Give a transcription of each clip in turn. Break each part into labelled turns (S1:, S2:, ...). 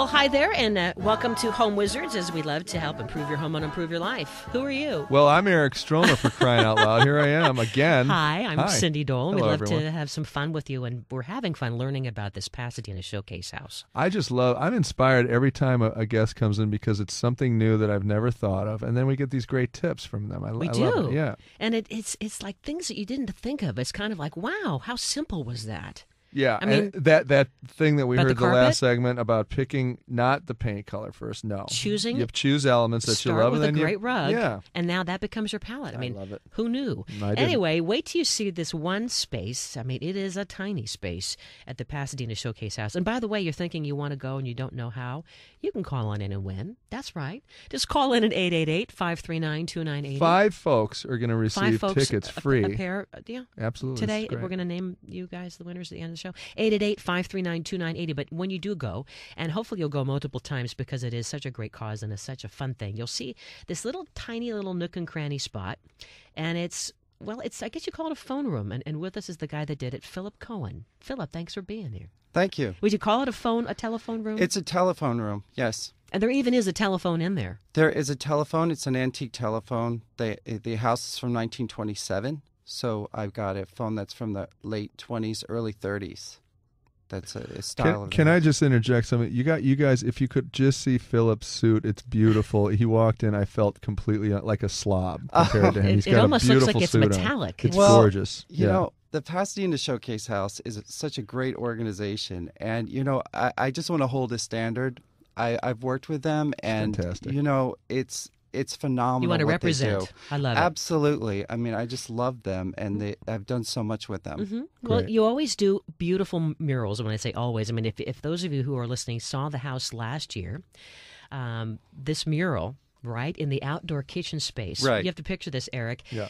S1: Well, hi there, and welcome to Home Wizards, as we love to help improve your home and improve your life. Who are you?
S2: Well, I'm Eric Stromer, for crying out loud. Here I am again.
S1: Hi, I'm Cindy Dole.
S2: Hello,
S1: We'd love
S2: everyone.
S1: to have some fun with you, and we're having fun learning about this Pasadena Showcase House.
S2: I'm inspired every time a guest comes in because it's something new that I've never thought of, and then we get these great tips from them. I
S1: We
S2: love
S1: do.
S2: it. Yeah.
S1: And it's like things that you didn't think of. It's kind of like, wow, how simple was that?
S2: Yeah,
S1: I mean,
S2: and that thing that we
S1: about
S2: heard
S1: the
S2: the
S1: carpet?
S2: last segment about picking not the paint color first, no.
S1: Choosing.
S2: You choose elements that you
S1: Start
S2: love,
S1: with
S2: and
S1: a
S2: then
S1: great rug,
S2: Yeah.
S1: and now that becomes your palette. I mean,
S2: love it.
S1: Who knew?
S2: I didn't.
S1: Anyway, wait till you see this one space. I mean, it is a tiny space at the Pasadena Showcase House. And by the way, you're thinking you want to go and you don't know how, you can call on in and win. That's right. Just call in at 888-539-2980.
S2: 5 folks are going to receive
S1: folks,
S2: tickets
S1: a
S2: free.
S1: pair, yeah.
S2: Absolutely.
S1: Today,
S2: This is great.
S1: we're going to name you guys the winners at the end of the show. 888-539-2980. But when you do go, and hopefully you'll go multiple times because it is such a great cause and it's such a fun thing, you'll see this little tiny little nook and cranny spot. And it's I guess you call it a phone room. And with us is the guy that did it, Phillip Cohen. Phillip, thanks for being here.
S3: Thank you.
S1: Would you call it a telephone room?
S3: It's a telephone room, yes.
S1: And there even is a telephone in there.
S3: There is a telephone. It's an antique telephone. The house is from 1927, so I've got a phone that's from the late 20s, early 30s. That's a style of
S2: Can
S3: the
S2: I
S3: house.
S2: just interject something? You guys, if you could just see Philip's suit, it's beautiful. He walked in, I felt completely like a slob compared to him. He's
S1: It
S2: got
S1: almost
S2: a
S1: looks
S2: beautiful
S1: like it's
S2: suit on.
S1: metallic.
S2: It's
S3: Well,
S2: gorgeous.
S3: You
S2: Yeah.
S3: know, the Pasadena Showcase House is such a great organization, and I just want to hold a standard. I've worked with them, and
S2: fantastic.
S3: It's phenomenal.
S1: You want to
S3: what they
S1: represent.
S3: do.
S1: I love it.
S3: Absolutely. I mean, I just love them, and I've done so much with them.
S1: Mm-hmm. Well,
S2: Great.
S1: you always do beautiful murals. When I say always, I mean if those of you who are listening saw the house last year, this mural, right, in the outdoor kitchen space.
S3: Right.
S1: You have to picture this, Eric.
S2: Yeah.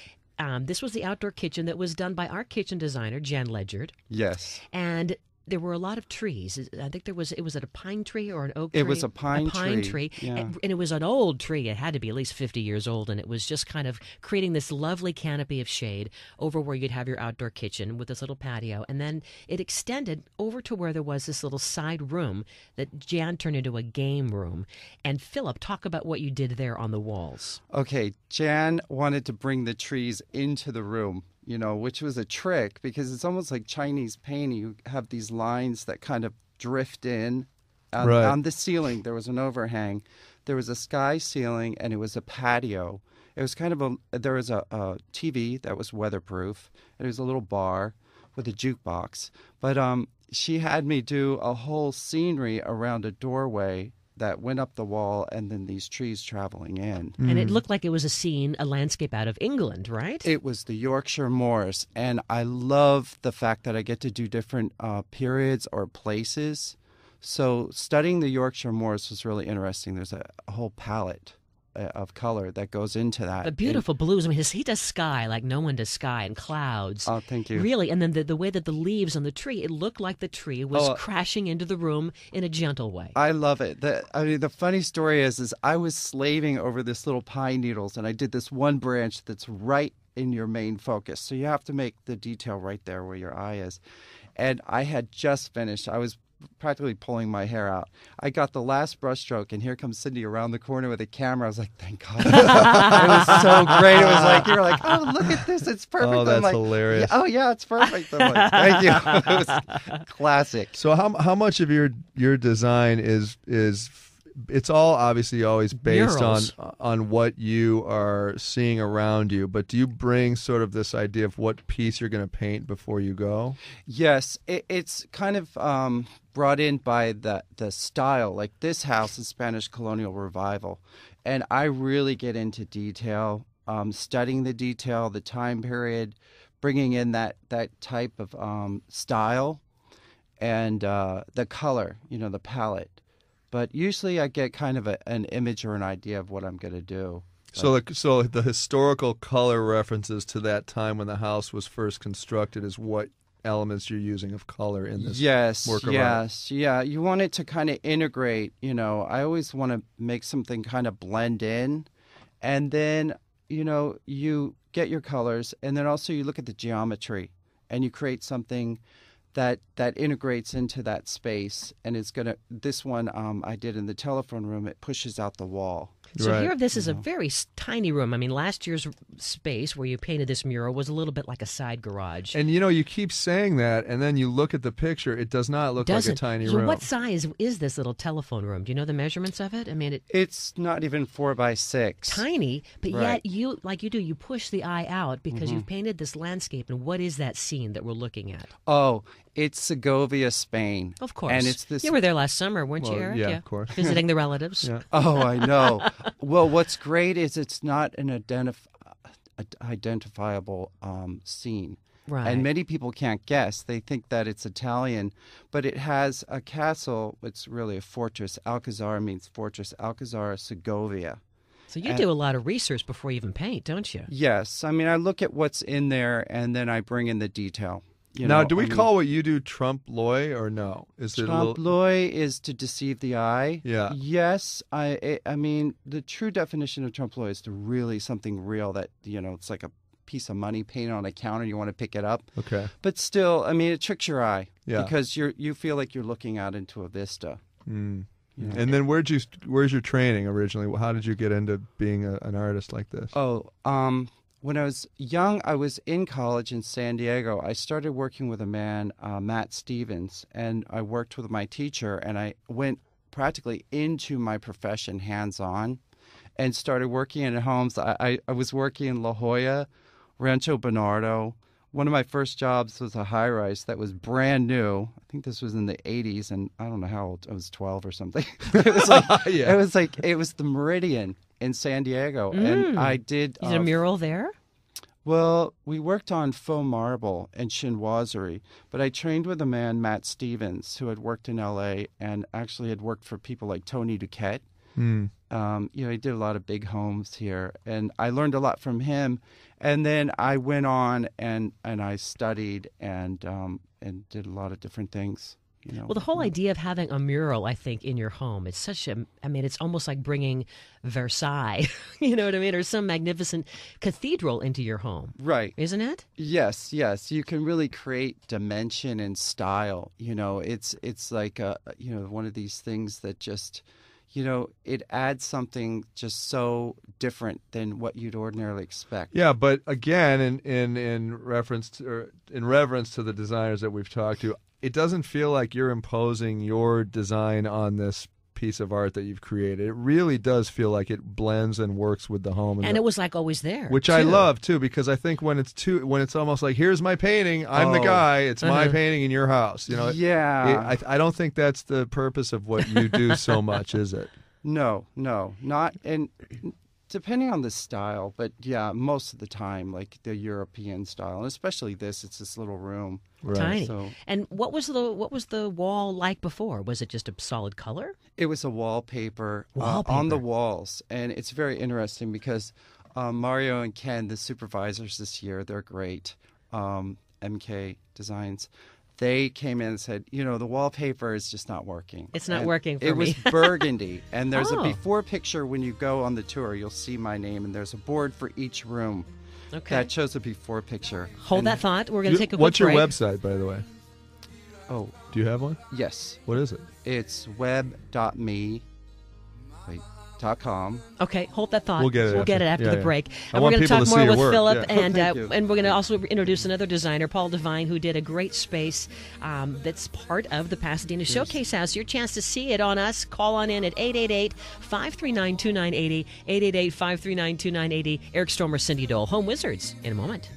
S1: This was the outdoor kitchen that was done by our kitchen designer, Jan Ledgerd.
S3: Yes.
S1: And there were a lot of trees. I think it was a pine tree or an oak tree?
S3: It was a pine
S1: tree.
S3: yeah.
S1: And it was an old tree. It had to be at least 50 years old, and it was just kind of creating this lovely canopy of shade over where you'd have your outdoor kitchen with this little patio. And then it extended over to where there was this little side room that Jan turned into a game room. And Philip, talk about what you did there on the walls.
S3: Okay, Jan wanted to bring the trees into the room, which was a trick because it's almost like Chinese painting. You have these lines that kind of drift in.
S2: Right.
S3: On the ceiling, there was an overhang. There was a sky ceiling, and it was a patio. It was kind of there was a TV that was weatherproof, and it was a little bar with a jukebox. But she had me do a whole scenery around a doorway that went up the wall, and then these trees traveling in.
S1: And it looked like it was a landscape out of England, right?
S3: It was the Yorkshire Moors, and I love the fact that I get to do different periods or places. So studying the Yorkshire Moors was really interesting. There's a whole palette of color that goes into that.
S1: The beautiful blues. I mean, he does sky like no one does sky, and clouds.
S3: Oh, thank you.
S1: Really, and then the way that the leaves on the tree, it looked like the tree was crashing into the room in a gentle way.
S3: I love it. The funny story is I was slaving over this little pine needles, and I did this one branch that's right in your main focus. So you have to make the detail right there where your eye is. And I had just finished. I was practically pulling my hair out. I got the last brushstroke, and here comes Cindy around the corner with a camera. I was like, thank God. It was so great. It was like, you're like, oh, look at this. It's perfect.
S2: Oh, that's
S3: I'm like,
S2: hilarious.
S3: Yeah, oh, yeah, it's perfect. I'm like, thank you. It was classic.
S2: So how much of your design is it's all obviously always based
S1: Murals.
S2: on what you are seeing around you, but do you bring sort of this idea of what piece you're going to paint before you go?
S3: Yes, it's kind of brought in by the style. Like this house is Spanish colonial revival, and I really get into detail, studying the detail, the time period, bringing in that type of style, and the color, the palette. But usually I get kind of an image or an idea of what I'm going to do.
S2: So the historical color references to that time when the house was first constructed is what elements you're using of color in this work of art.
S3: Yes. Yeah. You want it to kind of integrate, I always want to make something kind of blend in. And then, you get your colors, and then also you look at the geometry and you create something that integrates into that space, and it's gonna. This one I did in the telephone room. It pushes out the wall.
S1: So
S2: Right.
S1: here, this is a very tiny room. I mean, last year's space where you painted this mural was a little bit like a side garage.
S2: And you keep saying that, and then you look at the picture. It does not look like a tiny
S1: So
S2: room.
S1: what size is this little telephone room? Do you know the measurements of it? I mean,
S3: It's not even 4x6.
S1: tiny, but
S3: Right.
S1: yet you push the eye out because you've painted this landscape. And what is that scene that we're looking at?
S3: Oh, it's Segovia, Spain.
S1: Of course.
S3: And it's this.
S1: You were there last summer, weren't you,
S2: Well,
S1: Eric?
S2: yeah, of course.
S1: Visiting the relatives.
S2: Yeah.
S3: Oh, I know. Well, what's great is it's not an identifiable scene.
S1: Right.
S3: And many people can't guess. They think that it's Italian, but it has a castle. It's really a fortress. Alcazar means fortress. Alcazar, Segovia.
S1: So you do a lot of research before you even paint, don't you?
S3: Yes. I mean, I look at what's in there, and then I bring in the detail.
S2: Now, do we call what you do trompe-l'oeil or no? Is it a little?
S3: Trompe-l'oeil is to deceive the eye.
S2: Yeah.
S3: Yes. I mean, the true definition of trompe-l'oeil is to really something real that, it's like a piece of money painted on a counter. You want to pick it up.
S2: Okay.
S3: But still, I mean, it tricks your eye.
S2: Yeah.
S3: Because you feel like you're looking out into a vista.
S2: Mm. And then where's your training originally? How did you get into being an artist like this?
S3: Oh, when I was young, I was in college in San Diego. I started working with a man, Matt Stevens, and I worked with my teacher, and I went practically into my profession hands-on and started working in homes. I was working in La Jolla, Rancho Bernardo. One of my first jobs was a high-rise that was brand new. I think this was in the 80s, and I don't know how old. I was 12 or something. It was like
S2: Yeah.
S3: it was the Meridian in San Diego, and I did.
S1: You did a mural there?
S3: Well, we worked on faux marble and chinoiserie, but I trained with a man, Matt Stevens, who had worked in L.A. and actually had worked for people like Tony Duquette.
S2: Mm.
S3: He did a lot of big homes here, and I learned a lot from him. And then I went on and I studied and did a lot of different things.
S1: Well, the whole idea of having a mural, I think, in your home, it's it's almost like bringing Versailles, you know what I mean, or some magnificent cathedral into your home.
S3: Right.
S1: Isn't it?
S3: Yes. You can really create dimension and style. It's like one of these things that just, it adds something just so different than what you'd ordinarily expect.
S2: Yeah, but again, in reference to the designers that we've talked to, it doesn't feel like you're imposing your design on this piece of art that you've created. It really does feel like it blends and works with the home,
S1: and it was like always there,
S2: which
S1: too.
S2: I love too, because I think when it's almost like, here's my painting, I'm the guy, it's my painting in your house.
S3: Yeah.
S2: I don't think that's the purpose of what you do so much, is it?
S3: No, not. And depending on the style, but yeah, most of the time, like the European style, and especially it's this little room.
S2: Right.
S1: Tiny.
S3: So,
S1: and what was the wall like before? Was it just a solid color?
S3: it was a wallpaper, on the walls, and it's very interesting because Mario and Ken, the supervisors this year, they're great. MK Designs. They came in and said, the wallpaper is just not working.
S1: It's not working for me.
S3: It was burgundy. And there's
S1: Oh.
S3: a before picture when you go on the tour. You'll see my name, and there's a board for each room
S1: Okay.
S3: that shows a before picture.
S1: Hold
S3: And-
S1: that thought. We're going to take a quick
S2: What's your
S1: break.
S2: website, by the way?
S3: Oh,
S2: Do you have one?
S3: yes.
S2: What is it?
S3: It's web.com.
S1: Okay, hold that thought.
S2: We'll get it after.
S1: after
S2: Yeah,
S1: the
S2: yeah.
S1: break.
S2: I
S1: And we're
S2: want
S1: going to
S2: people
S1: talk
S2: to
S1: more
S2: see your
S1: with
S2: work,
S1: Phillip,
S2: yeah.
S1: and
S3: Thank you.
S1: and we're going to also introduce another designer, Paul Devine, who did a great space that's part of the Pasadena Showcase House. Your chance to see it on us. Call on in at 888-539-2980, 888-539-2980. Eric Stormer, Cindy Dole, Home Wizards, in a moment.